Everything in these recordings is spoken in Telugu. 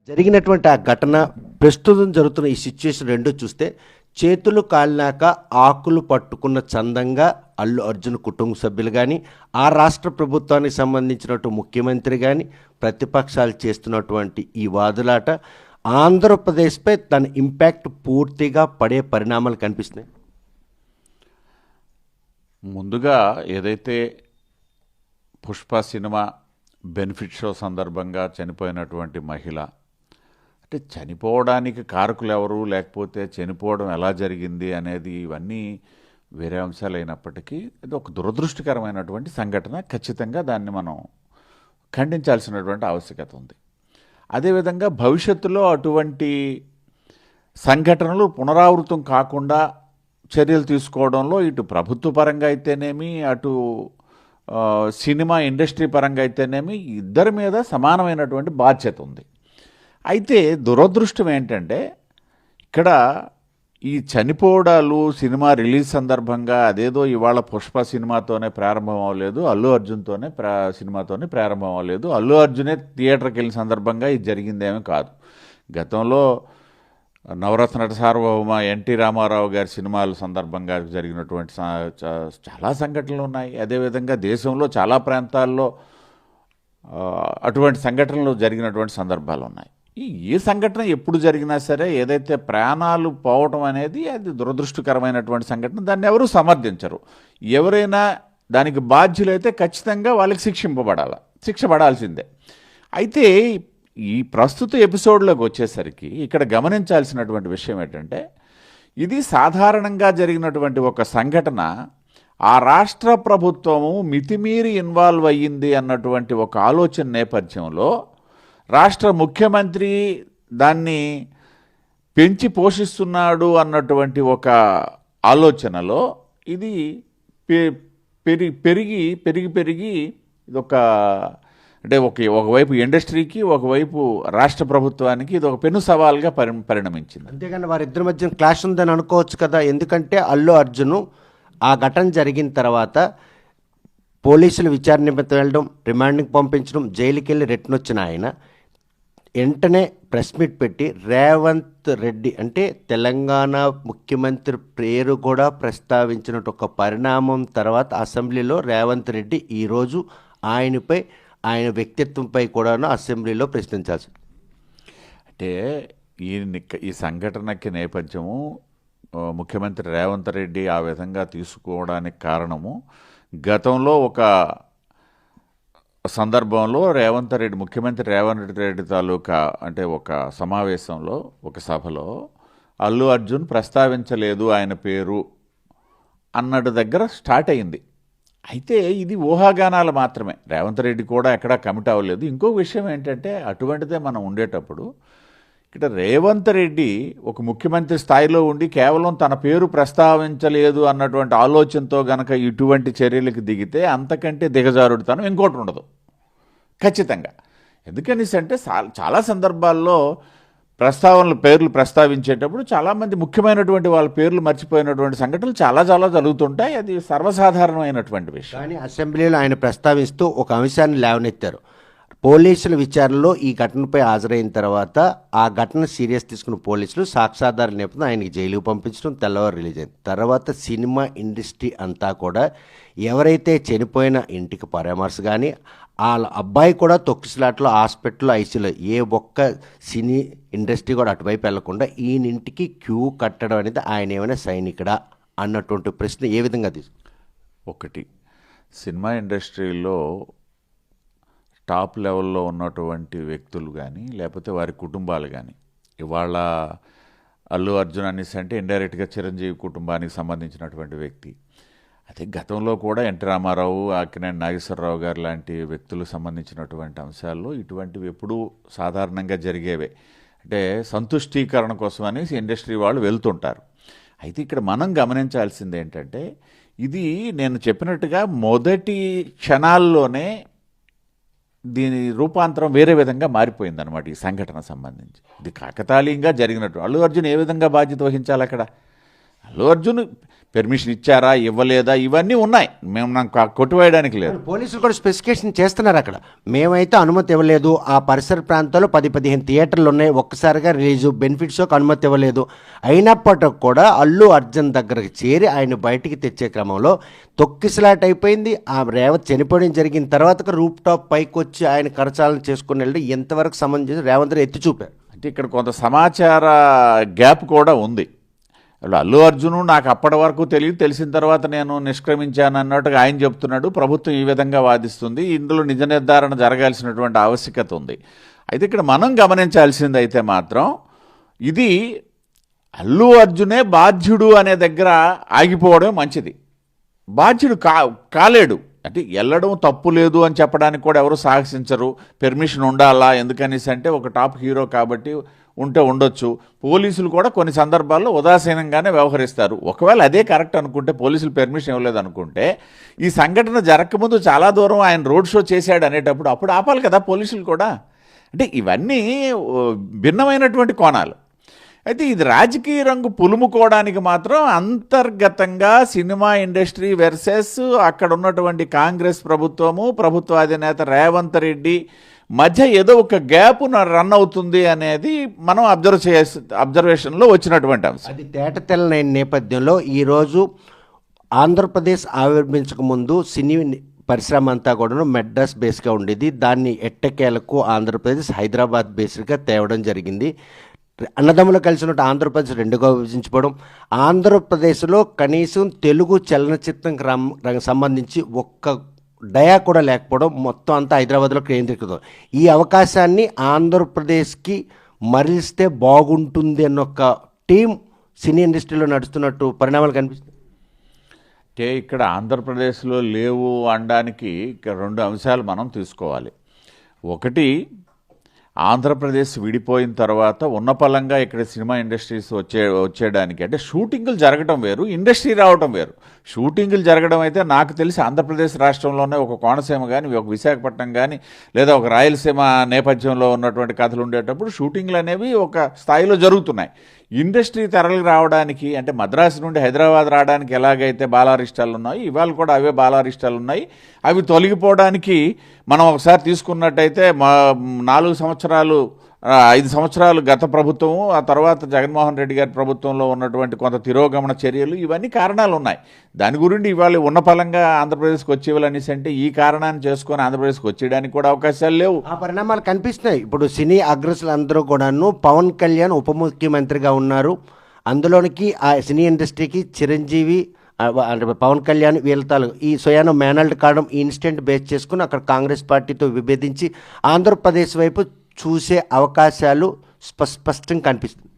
జరిగినటువంటి ఆ ఘటన, ప్రస్తుతం జరుగుతున్న ఈ సిచ్యుయేషన్ రెండు చూస్తే చేతులు కాలినాక ఆకులు పట్టుకున్న చందంగా అల్లు అర్జున్ కుటుంబ సభ్యులు కానీ, ఆ రాష్ట్ర ప్రభుత్వానికి సంబంధించినట్టు ముఖ్యమంత్రి కానీ, ప్రతిపక్షాలు చేస్తున్నటువంటి ఈ వాదులాట ఆంధ్రప్రదేశ్పై తన ఇంపాక్ట్ పూర్తిగా పడే పరిణామాలు కనిపిస్తున్నాయి. ముందుగా ఏదైతే పుష్ప సినిమా బెనిఫిట్ షో సందర్భంగా చనిపోయినటువంటి మహిళ, అంటే చనిపోవడానికి కారకులు ఎవరు, లేకపోతే చనిపోవడం ఎలా జరిగింది అనేది ఇవన్నీ వేరే అంశాలు అయినప్పటికీ ఇది ఒక దురదృష్టకరమైనటువంటి సంఘటన. ఖచ్చితంగా దాన్ని మనం ఖండించాల్సినటువంటి ఆవశ్యకత ఉంది. అదేవిధంగా భవిష్యత్తులో అటువంటి సంఘటనలు పునరావృతం కాకుండా చర్యలు తీసుకోవడంలో ఇటు ప్రభుత్వ పరంగా అయితేనేమి, అటు సినిమా ఇండస్ట్రీ పరంగా అయితేనేమి ఇద్దరి మీద సమానమైనటువంటి బాధ్యత ఉంది. అయితే దురదృష్టం ఏంటంటే ఇక్కడ ఈ చనిపోవడాలు సినిమా రిలీజ్ సందర్భంగా అదేదో ఇవాళ పుష్ప సినిమాతోనే ప్రారంభం అవ్వలేదు, అల్లు అర్జున్తోనే సినిమాతోనే ప్రారంభం అవ్వలేదు. అల్లు అర్జునే థియేటర్కి వెళ్ళిన సందర్భంగా ఇది జరిగిందేమీ కాదు. గతంలో నవరత్న నట సార్వభౌమ ఎన్టీ రామారావు గారి సినిమాల సందర్భంగా జరిగినటువంటి చాలా సంఘటనలు ఉన్నాయి. అదేవిధంగా దేశంలో చాలా ప్రాంతాల్లో అటువంటి సంఘటనలు జరిగినటువంటి సందర్భాలు ఉన్నాయి. ఏ సంఘటన ఎప్పుడు జరిగినా సరే ఏదైతే ప్రాణాలు పోవటం అనేది అది దురదృష్టకరమైనటువంటి సంఘటన. దాన్ని ఎవరూ సమర్థించరు. ఎవరైనా దానికి బాధ్యులైతే ఖచ్చితంగా వాళ్ళకి శిక్ష పడాల్సిందే. అయితే ఈ ప్రస్తుత ఎపిసోడ్లోకి వచ్చేసరికి ఇక్కడ గమనించాల్సినటువంటి విషయం ఏంటంటే, ఇది సాధారణంగా జరిగినటువంటి ఒక సంఘటన ఆ రాష్ట్ర ప్రభుత్వము మితిమీరి ఇన్వాల్వ్ అయ్యింది అన్నటువంటి ఒక ఆలోచన నేపథ్యంలో రాష్ట్ర ముఖ్యమంత్రి దాన్ని పెంచి పోషిస్తున్నాడు అన్నటువంటి ఒక ఆలోచనలో ఇది పెరిగి ఇదొక అంటే ఒకవైపు ఇండస్ట్రీకి, ఒకవైపు రాష్ట్ర ప్రభుత్వానికి ఇది ఒక పెను సవాల్గా పరిణమించింది. అంతేగాని వారిద్దరి మధ్య క్లాష్ ఉందని అనుకోవచ్చు కదా. ఎందుకంటే అల్లు అర్జున్ ఆ ఘటన జరిగిన తర్వాత పోలీసులు విచారణ నిమిత్తం వెళ్ళడం, రిమాండ్కి పంపించడం, జైలుకి వెళ్ళి రిటర్న్ వచ్చిన ఆయన వెంటనే ప్రెస్ మీట్ పెట్టి రేవంత్ రెడ్డి అంటే తెలంగాణ ముఖ్యమంత్రి పేరు కూడా ప్రస్తావించినట్టు ఒక పరిణామం తర్వాత అసెంబ్లీలో రేవంత్ రెడ్డి ఈరోజు ఆయన వ్యక్తిత్వంపై కూడాను అసెంబ్లీలో ప్రశ్నించాల్సి. అంటే ఈ సంఘటనకి నేపథ్యము ముఖ్యమంత్రి రేవంత్ రెడ్డి ఆ విధంగా తీసుకోవడానికి కారణము, గతంలో ఒక సందర్భంలో ముఖ్యమంత్రి రేవంత్ రెడ్డి తాలూకా అంటే ఒక సమావేశంలో, ఒక సభలో అల్లు అర్జున్ ప్రస్తావించలేదు ఆయన పేరు అన్నటి దగ్గర స్టార్ట్ అయింది. అయితే ఇది ఊహాగానాలు మాత్రమే. రేవంత్ రెడ్డి కూడా ఎక్కడా కమిట్ అవ్వలేదు. ఇంకో విషయం ఏంటంటే, అటువంటిదే మనం ఉండేటప్పుడు ఇక్కడ రేవంత్ రెడ్డి ఒక ముఖ్యమంత్రి స్థాయిలో ఉండి కేవలం తన పేరు ప్రస్తావించలేదు అన్నటువంటి ఆలోచనతో గనక ఇటువంటి చర్యలకు దిగితే అంతకంటే దిగజారుడుతనం ఇంకోటి ఉండదు ఖచ్చితంగా. ఎందుకనేసి అంటే చాలా సందర్భాల్లో పేర్లు ప్రస్తావించేటప్పుడు చాలామంది ముఖ్యమైనటువంటి వాళ్ళ పేర్లు మర్చిపోయినటువంటి సంఘటనలు చాలా జరుగుతుంటాయి. అది సర్వసాధారణమైనటువంటి విషయం. కానీ అసెంబ్లీలో ఆయన ప్రస్తావిస్తూ ఒక అంశాన్ని లేవనెత్తారు. పోలీసుల విచారణలో ఈ ఘటనపై హాజరైన తర్వాత ఆ ఘటన సీరియస్ తీసుకున్న పోలీసులు సాక్ష్యాధార నేపథ్యంలో ఆయనకి జైలుకు పంపించడం, తెల్లవారు రిలీజ్ అయింది. తర్వాత సినిమా ఇండస్ట్రీ అంతా కూడా ఎవరైతే చనిపోయిన ఇంటికి పరామర్శ కానీ, వాళ్ళ అబ్బాయి కూడా తొక్కిసలాట్లో హాస్పిటల్లో ఐసీలో ఏ ఒక్క సినీ ఇండస్ట్రీ కూడా అటువైపు వెళ్లకుండా ఈయనింటికి క్యూ కట్టడం అనేది ఆయన ఏమైనా సైనికుడా అన్నటువంటి ప్రశ్న ఏ విధంగా ఒకటి, సినిమా ఇండస్ట్రీలో టాప్ లెవెల్లో ఉన్నటువంటి వ్యక్తులు కానీ, లేకపోతే వారి కుటుంబాలు కానీ, ఇవాళ అల్లు అర్జున్ అనేసి అంటే ఇండైరెక్ట్గా చిరంజీవి కుటుంబానికి సంబంధించినటువంటి వ్యక్తి. అదే గతంలో కూడా ఎన్టీ రామారావు, అక్కినేని నాగేశ్వరరావు గారు లాంటి వ్యక్తులకు సంబంధించినటువంటి అంశాల్లో ఇటువంటివి ఎప్పుడూ సాధారణంగా జరిగేవే. అంటే సంతుష్టీకరణ కోసం అనేసి ఇండస్ట్రీ వాళ్ళు వెళ్తుంటారు. అయితే ఇక్కడ మనం గమనించాల్సింది ఏంటంటే, ఇది నేను చెప్పినట్టుగా మొదటి క్షణాల్లోనే దీని రూపాంతరం వేరే విధంగా మారిపోయిందనమాట. ఈ సంఘటన సంబంధించి ఇది కాకతాళీయంగా జరిగినట్టు. అల్లు అర్జున్ ఏ విధంగా బాధ్యత వహించాలి అక్కడ? అల్లు అర్జున్ పెర్మిషన్ ఇచ్చారా ఇవ్వలేదా ఇవన్నీ ఉన్నాయి, మేము నాకు కొట్టివేయడానికి లేదు. పోలీసులు కూడా స్పెసిఫికేషన్ చేస్తున్నారు అక్కడ. మేమైతే అనుమతి ఇవ్వలేదు, ఆ పరిసర ప్రాంతాల్లో 10-15 థియేటర్లు ఉన్నాయి, ఒక్కసారిగా రిలీజు బెనిఫిట్ షోకి అనుమతి ఇవ్వలేదు. అయినప్పటికి కూడా అల్లు అర్జున్ దగ్గరకు చేరి ఆయన బయటికి తెచ్చే క్రమంలో తొక్కిసలాట్ అయిపోయింది. ఆ రేవంత్ చనిపోవడం జరిగిన తర్వాత రూప్ టాప్ పైకి వచ్చి ఆయన కరచాలన చేసుకుని వెళ్ళి ఎంతవరకు సంబంధం చేసి రేవంత్ రెడ్డి ఎత్తి చూపారు. అంటే ఇక్కడ కొంత సమాచార గ్యాప్ కూడా ఉంది. అల్లు అర్జును నాకు అప్పటి వరకు తెలిసిన తర్వాత నేను నిష్క్రమించాను అన్నట్టుగా ఆయన చెప్తున్నాడు. ప్రభుత్వం ఈ విధంగా వాదిస్తుంది. ఇందులో నిజ నిర్ధారణ జరగాల్సినటువంటి ఆవశ్యకత ఉంది. అయితే ఇక్కడ మనం గమనించాల్సింది అయితే మాత్రం ఇది అల్లు అర్జునే బాధ్యుడు అనే దగ్గర ఆగిపోవడం మంచిది. బాధ్యుడు కాలేడు అంటే వెళ్ళడం తప్పు లేదు అని చెప్పడానికి కూడా ఎవరు సాహసించరు. పెర్మిషన్ ఉండాలా, ఎందుకనేసి అంటే ఒక టాప్ హీరో కాబట్టి ఉంటే ఉండొచ్చు. పోలీసులు కూడా కొన్ని సందర్భాల్లో ఉదాసీనంగానే వ్యవహరిస్తారు. ఒకవేళ అదే కరెక్ట్ అనుకుంటే, పోలీసులు పెర్మిషన్ ఇవ్వలేదు అనుకుంటే, ఈ సంఘటన జరగకముందు చాలా దూరం ఆయన రోడ్ షో చేశాడు అనేటప్పుడు అప్పుడు ఆపాలి కదా పోలీసులు కూడా. అంటే ఇవన్నీ భిన్నమైనటువంటి కోణాలు. అయితే ఇది రాజకీయ రంగు పులుముకోవడానికి మాత్రం అంతర్గతంగా సినిమా ఇండస్ట్రీ వర్సెస్ అక్కడ ఉన్నటువంటి కాంగ్రెస్ ప్రభుత్వము, ప్రభుత్వ అధినేత రేవంత్ రెడ్డి మధ్య ఏదో ఒక గ్యాప్ రన్ అవుతుంది అనేది మనం అబ్జర్వేషన్లో వచ్చినటువంటి అంశం. అది తేటతెల్లనైన నేపథ్యంలో ఈరోజు ఆంధ్రప్రదేశ్ ఆవిర్భించక ముందు సినీ పరిశ్రమ అంతా కూడా మెడ్రాస్ బేస్గా ఉండేది. దాన్ని ఎట్టకేలకు ఆంధ్రప్రదేశ్ హైదరాబాద్ బేస్గా తేవడం జరిగింది. అన్నదమ్ములు కలిసినట్టు ఆంధ్రప్రదేశ్ రెండుగా విభజించుకోవడం, ఆంధ్రప్రదేశ్లో కనీసం తెలుగు చలనచిత్రం సంబంధించి ఒక్క డయా కూడా లేకపోవడం, మొత్తం అంతా హైదరాబాద్లో కేంద్రీకృతం. ఈ అవకాశాన్ని ఆంధ్రప్రదేశ్కి మరలిస్తే బాగుంటుంది అన్న ఒక టీం సినీ ఇండస్ట్రీలో నడుస్తున్నట్టు పరిణామాలు కనిపిస్తుంది. అంటే ఇక్కడ ఆంధ్రప్రదేశ్లో లేవు అనడానికి ఇక్కడ 2 అంశాలు మనం తీసుకోవాలి. ఒకటి, ఆంధ్రప్రదేశ్ విడిపోయిన తర్వాత ఉన్నపలంగా ఇక్కడ సినిమా ఇండస్ట్రీస్ వచ్చేయడానికి అంటే షూటింగులు జరగడం వేరు, ఇండస్ట్రీ రావడం వేరు. షూటింగులు జరగడం అయితే నాకు తెలిసి ఆంధ్రప్రదేశ్ రాష్ట్రంలోనే ఒక కోనసీమ కానీ, ఒక విశాఖపట్నం కానీ, లేదా ఒక రాయలసీమ నేపథ్యంలో ఉన్నటువంటి కథలు ఉండేటప్పుడు షూటింగ్లు అనేవి ఒక స్థాయిలో జరుగుతున్నాయి. ఇండస్ట్రీ తరలి రావడానికి అంటే మద్రాసు నుండి హైదరాబాద్ రావడానికి ఎలాగైతే బాలారిష్టాలు ఉన్నాయో ఇవాళ కూడా అవే బాలారిష్టాలు ఉన్నాయి. అవి తొలగిపోవడానికి మనం ఒకసారి తీసుకున్నట్టయితే 5 సంవత్సరాలు గత ప్రభుత్వము, ఆ తర్వాత జగన్మోహన్ రెడ్డి గారి ప్రభుత్వంలో ఉన్నటువంటి కొంత తిరోగమన చర్యలు, ఇవన్నీ కారణాలు ఉన్నాయి. దాని గురించి ఇవాళ ఉన్న ఫలంగా ఆంధ్రప్రదేశ్కి వచ్చేవాళ్ళనేసి అంటే ఈ కారణాన్ని చేసుకొని ఆంధ్రప్రదేశ్కి వచ్చేయడానికి కూడా అవకాశాలు లేవు. ఆ పరిణామాలు కనిపిస్తున్నాయి. ఇప్పుడు సినీ అగ్రసులు అందరూ కూడాను పవన్ కళ్యాణ్ ఉప ముఖ్యమంత్రిగా ఉన్నారు. అందులోనికి ఆ సినీ ఇండస్ట్రీకి చిరంజీవి, పవన్ కళ్యాణ్ వీళ్ళ ఈ సోయాను మేనల్డ్ కావడం, ఈ ఇన్సిడెంట్ బేస్ చేసుకుని అక్కడ కాంగ్రెస్ పార్టీతో విభేదించి ఆంధ్రప్రదేశ్ వైపు చూసే అవకాశాలు స్పష్టంగా కనిపిస్తుంది.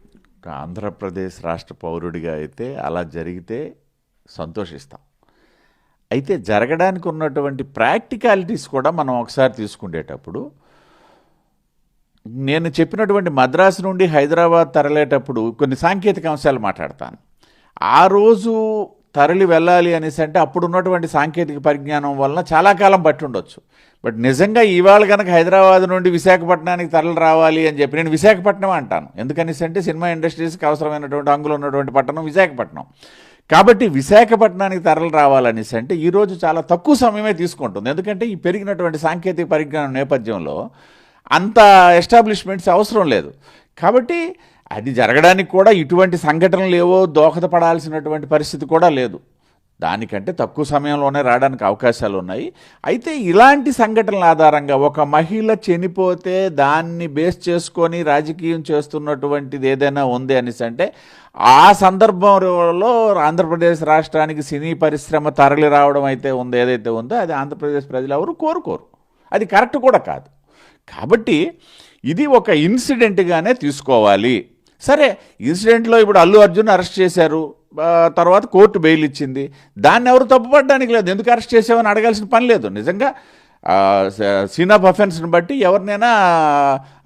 ఆంధ్రప్రదేశ్ రాష్ట్ర పౌరుడిగా అయితే అలా జరిగితే సంతోషిస్తాం. అయితే జరగడానికి ఉన్నటువంటి ప్రాక్టికాలిటీస్ కూడా మనం ఒకసారి తీసుకునేటప్పుడు, నేను చెప్పినటువంటి మద్రాసు నుండి హైదరాబాద్ తరలేటప్పుడు కొన్ని సాంకేతిక అంశాలు మాట్లాడతాను. ఆ రోజు తరలి వెళ్ళాలి అనేసి అంటే అప్పుడు ఉన్నటువంటి సాంకేతిక పరిజ్ఞానం వలన చాలా కాలం పట్టి ఉండొచ్చు. బట్ నిజంగా ఇవాళ కనుక హైదరాబాద్ నుండి విశాఖపట్నానికి తరలి రావాలి అని చెప్పి, నేను విశాఖపట్నం అంటాను ఎందుకనేసి అంటే సినిమా ఇండస్ట్రీస్కి అవసరమైనటువంటి హంగులు ఉన్నటువంటి పట్టణం విశాఖపట్నం. కాబట్టి విశాఖపట్నానికి తరలి రావాలనేసి అంటే ఈరోజు చాలా తక్కువ సమయమే తీసుకుంటుంది. ఎందుకంటే ఈ పెరిగినటువంటి సాంకేతిక పరిజ్ఞానం నేపథ్యంలో అంత ఎస్టాబ్లిష్మెంట్స్ అవసరం లేదు. కాబట్టి అది జరగడానికి కూడా ఇటువంటి సంఘటనలు ఏవో దోహదపడాల్సినటువంటి పరిస్థితి కూడా లేదు. దానికంటే తక్కువ సమయంలోనే రావడానికి అవకాశాలు ఉన్నాయి. అయితే ఇలాంటి సంఘటనల ఆధారంగా ఒక మహిళ చనిపోతే దాన్ని బేస్ చేసుకొని రాజకీయం చేస్తున్నటువంటిది ఏదైనా ఉంది అనేసి అంటే ఆ సందర్భంలో ఆంధ్రప్రదేశ్ రాష్ట్రానికి సినీ పరిశ్రమ తరలి రావడం అయితే ఉంది, ఏదైతే ఉందో అది ఆంధ్రప్రదేశ్ ప్రజలు ఎవరు కోరుకోరు. అది కరెక్ట్ కూడా కాదు. కాబట్టి ఇది ఒక ఇన్సిడెంట్గానే తీసుకోవాలి. సరే, ఇన్సిడెంట్లో ఇప్పుడు అల్లు అర్జున్ అరెస్ట్ చేశారు, తర్వాత కోర్టు బెయిల్ ఇచ్చింది, దాన్ని ఎవరు తప్పుపడడానికి లేదు. ఎందుకు అరెస్ట్ చేసామని అడగాల్సిన పని లేదు. నిజంగా సీన్ ఆఫ్ అఫెన్స్ని బట్టి ఎవరినైనా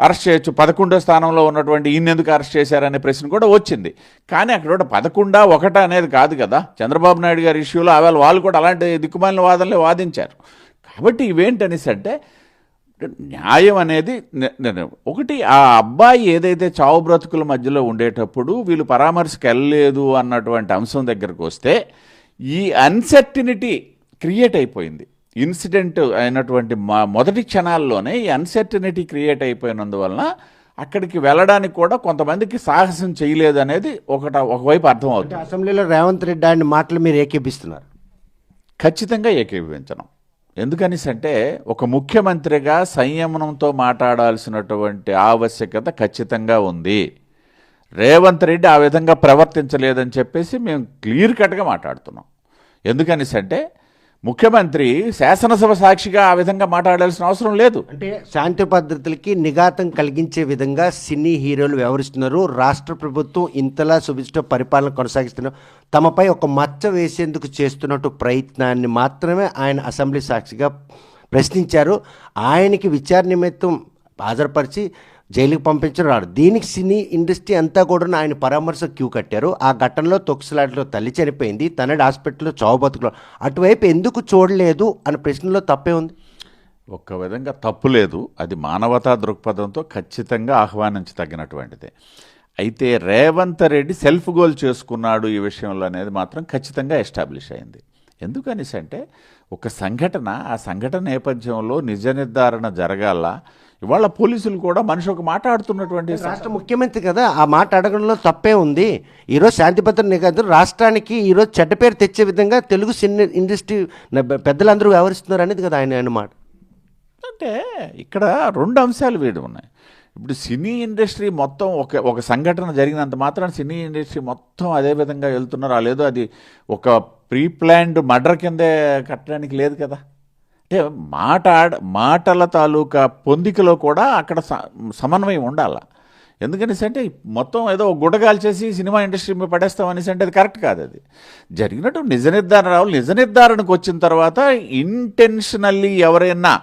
అరెస్ట్ చేయొచ్చు. 11వ స్థానంలో ఉన్నటువంటి ఈయన ఎందుకు అరెస్ట్ చేశారనే ప్రశ్న కూడా వచ్చింది. కానీ అక్కడ 11, 1 అనేది కాదు కదా. చంద్రబాబు నాయుడు గారి ఇష్యూలో వాళ్ళు కూడా అలాంటి దిక్కుమాలిన వాదనలే వాదించారు. కాబట్టి ఇవేంటనేసి అంటే న్యాయం అనేది ఒకటి, ఆ అబ్బాయి ఏదైతే చావు బ్రతుకుల మధ్యలో ఉండేటప్పుడు వీళ్ళు పరామర్శకు వెళ్ళలేదు అన్నటువంటి అంశం దగ్గరకు వస్తే ఈ అన్సర్టినిటీ క్రియేట్ అయిపోయింది. ఇన్సిడెంట్ అయినటువంటి మొదటి క్షణాల్లోనే ఈ అన్సర్టినిటీ క్రియేట్ అయిపోయినందువలన అక్కడికి వెళ్ళడానికి కూడా కొంతమందికి సాహసం చేయలేదు అనేది ఒకవైపు అర్థమవుతుంది. అసెంబ్లీలో రేవంత్ రెడ్డి ఆయన మాటలు మీరు ఏకీపిస్తున్నారు? ఖచ్చితంగా ఏకీభవించను. ఎందుకనిసి అంటే ఒక ముఖ్యమంత్రిగా సంయమనంతో మాట్లాడాల్సినటువంటి ఆవశ్యకత ఖచ్చితంగా ఉంది. రేవంత్ రెడ్డి ఆ విధంగా ప్రవర్తించలేదని చెప్పేసి మేము క్లియర్ కట్గా మాట్లాడుతున్నాం. ఎందుకనిసి అంటే ముఖ్యమంత్రి శాసనసభ సాక్షిగా ఆ విధంగా మాట్లాడాల్సిన అవసరం లేదు. అంటే శాంతి భద్రతలకి నిఘాతం కలిగించే విధంగా సినీ హీరోలు వ్యవహరిస్తున్నారు. రాష్ట్ర ప్రభుత్వం ఇంతలా సుభిష్ట పరిపాలన కొనసాగిస్తున్నారు. తమపై ఒక మచ్చ వేసేందుకు చేస్తున్నట్టు ప్రయత్నాన్ని మాత్రమే ఆయన అసెంబ్లీ సాక్షిగా ప్రశ్నించారు. ఆయనకి విచారణ నిమిత్తం హాజరుపరిచి జైలుకి పంపించడం రాడు. దీనికి సినీ ఇండస్ట్రీ అంతా కూడా ఆయన పరామర్శ క్యూ కట్టారు. ఆ ఘటనలో తొక్కిసలాటలో తల్లి చనిపోయింది, తనడి హాస్పిటల్లో చావు బతుకులు. అటువైపు ఎందుకు చూడలేదు అనే ప్రశ్నలో తప్పే ఉంది. ఒక్క విధంగా తప్పు లేదు. అది మానవతా దృక్పథంతో ఖచ్చితంగా ఆహ్వానించదగినటువంటిదే. అయితే రేవంత్ రెడ్డి సెల్ఫ్ గోల్ చేసుకున్నాడు ఈ విషయంలో అనేది మాత్రం ఖచ్చితంగా ఎస్టాబ్లిష్ అయింది. ఎందుకనేసి అంటే ఒక సంఘటన, ఆ సంఘటన నేపథ్యంలో నిజ నిర్ధారణ జరగాల. ఇవాళ పోలీసులు కూడా మనిషి ఒక మాట ఆడుతున్నటువంటి రాష్ట్ర ముఖ్యమంత్రి కదా, ఆ మాట అడగడంలో తప్పే ఉంది. ఈరోజు శాంతి భద్రత నిఘాతం రాష్ట్రానికి ఈరోజు చెడ్డ పేరు తెచ్చే విధంగా తెలుగు సినీ ఇండస్ట్రీ పెద్దలందరూ వ్యవహరిస్తున్నారు అనేది కదా ఆయన మాట. అంటే ఇక్కడ రెండు అంశాలు వేడి ఉన్నాయి. ఇప్పుడు సినీ ఇండస్ట్రీ మొత్తం ఒక సంఘటన జరిగినంత మాత్రాన సినీ ఇండస్ట్రీ మొత్తం అదే విధంగా వెళ్తున్నారా లేదో అది ఒక ప్రీ ప్లాన్డ్ మర్డర్ కిందే కట్టడానికి లేదు కదా. అంటే మాటల తాలూకా పొందికలో కూడా అక్కడ సమన్వయం ఉండాలి. ఎందుకనేసి అంటే మొత్తం ఏదో గుడగాలు చేసి సినిమా ఇండస్ట్రీ మీద పడేస్తామనేసి అంటే అది కరెక్ట్ కాదు. అది జరిగినట్టు నిజ నిర్ధారణ రావాలి. నిజ నిర్ధారణకు వచ్చిన తర్వాత ఇంటెన్షనల్లీ ఎవరైనా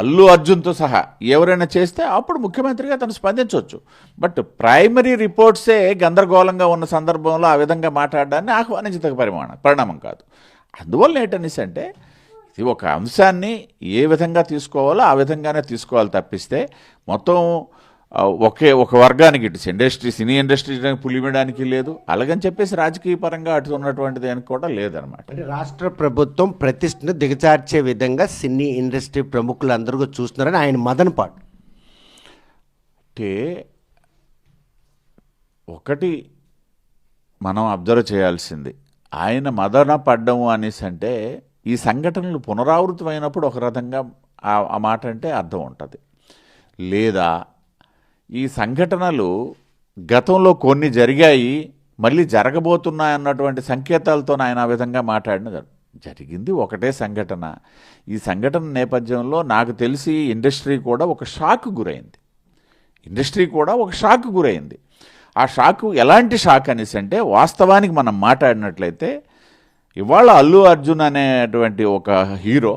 అల్లు అర్జున్తో సహా ఎవరైనా చేస్తే అప్పుడు ముఖ్యమంత్రిగా తను స్పందించవచ్చు. బట్ ప్రైమరీ రిపోర్ట్సే గందరగోళంగా ఉన్న సందర్భంలో ఆ విధంగా మాట్లాడడాన్ని ఆహ్వానించదగ్గ పరిణామం కాదు. అందువల్ల ఏంటనేసి అంటే ఇది ఒక అంశాన్ని ఏ విధంగా తీసుకోవాలో ఆ విధంగానే తీసుకోవాలి తప్పిస్తే మొత్తం ఒక వర్గానికి ఇటు సినీ ఇండస్ట్రీ పులిమేయడానికి లేదు, అలాగని చెప్పేసి రాజకీయ పరంగా అటు ఉన్నటువంటిది అని కూడా లేదనమాట. అంటే రాష్ట్ర ప్రభుత్వం ప్రతిష్టను దిగజార్చే విధంగా సినీ ఇండస్ట్రీ ప్రముఖులు అందరూ చూస్తున్నారని ఆయన మదనపాటు. అంటే ఒకటి మనం అబ్జర్వ్ చేయాల్సింది, ఆయన మదన పడ్డము అనేసి అంటే ఈ సంఘటనలు పునరావృతమైనప్పుడు ఒక రకంగా ఆ మాట అంటే అర్థం ఉంటుంది. లేదా ఈ సంఘటనలు గతంలో కొన్ని జరిగాయి మళ్ళీ జరగబోతున్నాయన్నటువంటి సంకేతాలతో ఆయన ఆ విధంగా మాట్లాడిన జరిగింది ఒకటే సంఘటన. ఈ సంఘటన నేపథ్యంలో నాకు తెలిసి ఇండస్ట్రీ కూడా ఒక షాక్ గురైంది. ఆ షాకు ఎలాంటి షాక్ అనేసి అంటే వాస్తవానికి మనం మాట్లాడినట్లయితే ఇవాళ అల్లు అర్జున్ అనేటువంటి ఒక హీరో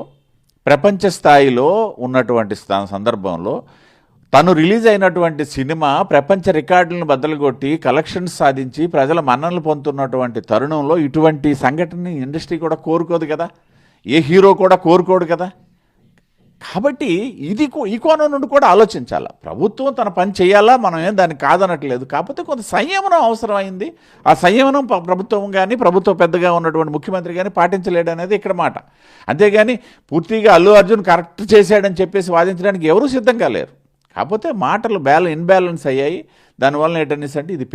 ప్రపంచ స్థాయిలో ఉన్నటువంటి సందర్భంలో తను రిలీజ్ అయినటువంటి సినిమా ప్రపంచ రికార్డులను బద్దలుగొట్టి కలెక్షన్స్ సాధించి ప్రజల మన్ననలు పొందుతున్నటువంటి తరుణంలో ఇటువంటి సంఘటనని ఇండస్ట్రీ కూడా కోరుకోదు కదా, ఏ హీరో కూడా కోరుకోడు కదా. కాబట్టి ఈ కోణం నుండి కూడా ఆలోచించాలి. ప్రభుత్వం తన పని చేయాలా, మనం ఏం దాన్ని కాదనట్లేదు. కాకపోతే కొంత సంయమనం అవసరమైంది. ఆ సంయమనం ప్రభుత్వం కానీ ప్రభుత్వ పెద్దగా ఉన్నటువంటి ముఖ్యమంత్రి కానీ పాటించలేడు అనేది ఇక్కడ మాట. అంతేగాని పూర్తిగా అల్లు అర్జున్ కరెక్ట్ చేశాడని చెప్పేసి వాదించడానికి ఎవరూ సిద్ధంగా లేరు. కాకపోతే మాటలు ఇన్బ్యాలెన్స్ అయ్యాయి. దానివల్ల ఏంటనేసి అంటే ఇది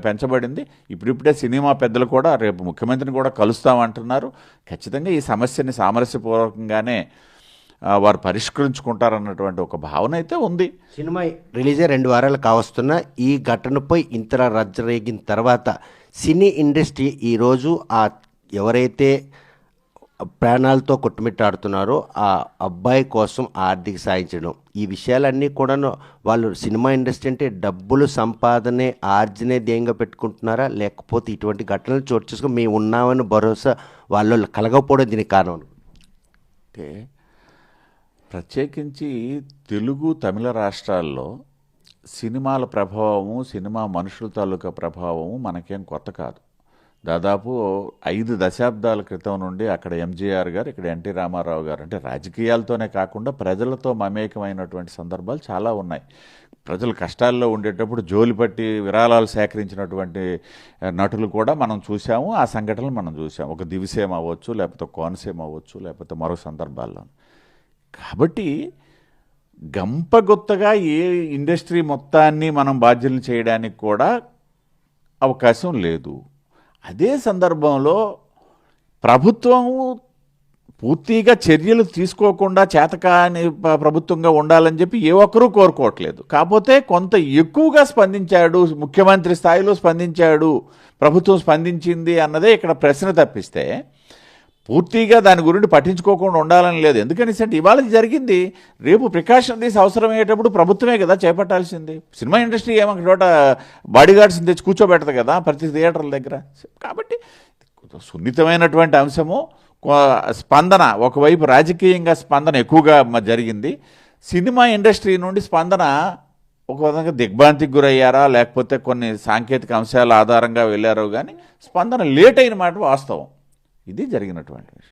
పెంచబడింది. ఇప్పుడిప్పుడే సినిమా పెద్దలు కూడా రేపు ముఖ్యమంత్రిని కూడా కలుస్తామంటున్నారు. ఖచ్చితంగా ఈ సమస్యని సామరస్యపూర్వకంగానే వారు పరిష్కరించుకుంటారన్నటువంటి ఒక భావన అయితే ఉంది. సినిమా రిలీజ్ 2 వారాలు కావస్తున్న ఈ ఘటనపై ఇంతలా రచ్చరేగిన తర్వాత సినీ ఇండస్ట్రీ ఈరోజు ఎవరైతే ప్రాణాలతో కొట్టుమిట్టాడుతున్నారో ఆ అబ్బాయి కోసం ఆర్థిక సాయించడం, ఈ విషయాలన్నీ కూడా వాళ్ళు సినిమా ఇండస్ట్రీ అంటే డబ్బులు సంపాదనే ఆర్జనే ధ్యేయంగా పెట్టుకుంటున్నారా, లేకపోతే ఇటువంటి ఘటనలు చోటు చేసుకుని మేము ఉన్నామని భరోసా వాళ్ళు కలగకపోవడం దీనికి కారణం? అంటే ప్రత్యేకించి తెలుగు తమిళ రాష్ట్రాల్లో సినిమాల ప్రభావము, సినిమా మనుషుల తాలూకా ప్రభావము మనకేం కొత్త కాదు. దాదాపు 5 దశాబ్దాల క్రితం నుండి అక్కడ ఎంజీఆర్ గారు, ఇక్కడ ఎన్టీ రామారావు గారు, అంటే రాజకీయాలతోనే కాకుండా ప్రజలతో మమేకమైనటువంటి సందర్భాలు చాలా ఉన్నాయి. ప్రజలు కష్టాల్లో ఉండేటప్పుడు జోలిపట్టి విరాళాలు సేకరించినటువంటి నటులు కూడా మనం చూసాము. ఆ సంఘటనలు మనం చూసాము. ఒక దివిసేమ అవ్వచ్చు, లేకపోతే కోనసీమ అవ్వచ్చు, లేకపోతే మరో సందర్భాల్లో. కాబట్టి గంపగొత్తగా ఏ ఇండస్ట్రీ మొత్తాన్ని మనం బాధ్యులు చేయడానికి కూడా అవకాశం లేదు. అదే సందర్భంలో ప్రభుత్వం పూర్తిగా చర్యలు తీసుకోకుండా చేతకాని ప్రభుత్వంగా ఉండాలని చెప్పి ఏ ఒక్కరూ కోరుకోవట్లేదు. కాకపోతే కొంత ఎక్కువగా స్పందించాడు, ముఖ్యమంత్రి స్థాయిలో స్పందించాడు, ప్రభుత్వం స్పందించింది అన్నదే ఇక్కడ ప్రశ్న తప్పిస్తే పూర్తిగా దాని గురించి పట్టించుకోకుండా ఉండాలని లేదు. ఎందుకని అంటే ఇవాళ జరిగింది, రేపు ప్రికాషన్ తీసి అవసరమయ్యేటప్పుడు ప్రభుత్వమే కదా చేపట్టాల్సింది. సినిమా ఇండస్ట్రీ ఏమొక చోట బాడీగార్డ్స్ని తెచ్చి కూర్చోబెడతా కదా ప్రతి థియేటర్ల దగ్గర. కాబట్టి సున్నితమైనటువంటి అంశము. స్పందన ఒకవైపు రాజకీయంగా స్పందన ఎక్కువగా జరిగింది. సినిమా ఇండస్ట్రీ నుండి స్పందన ఒక విధంగా దిగ్భ్రాంతికి గురయ్యారా, లేకపోతే కొన్ని సాంకేతిక అంశాల ఆధారంగా వెళ్ళారో కానీ స్పందన లేట్ అయిన మాట వాస్తవం. ఇది జరిగినటువంటి విషయం.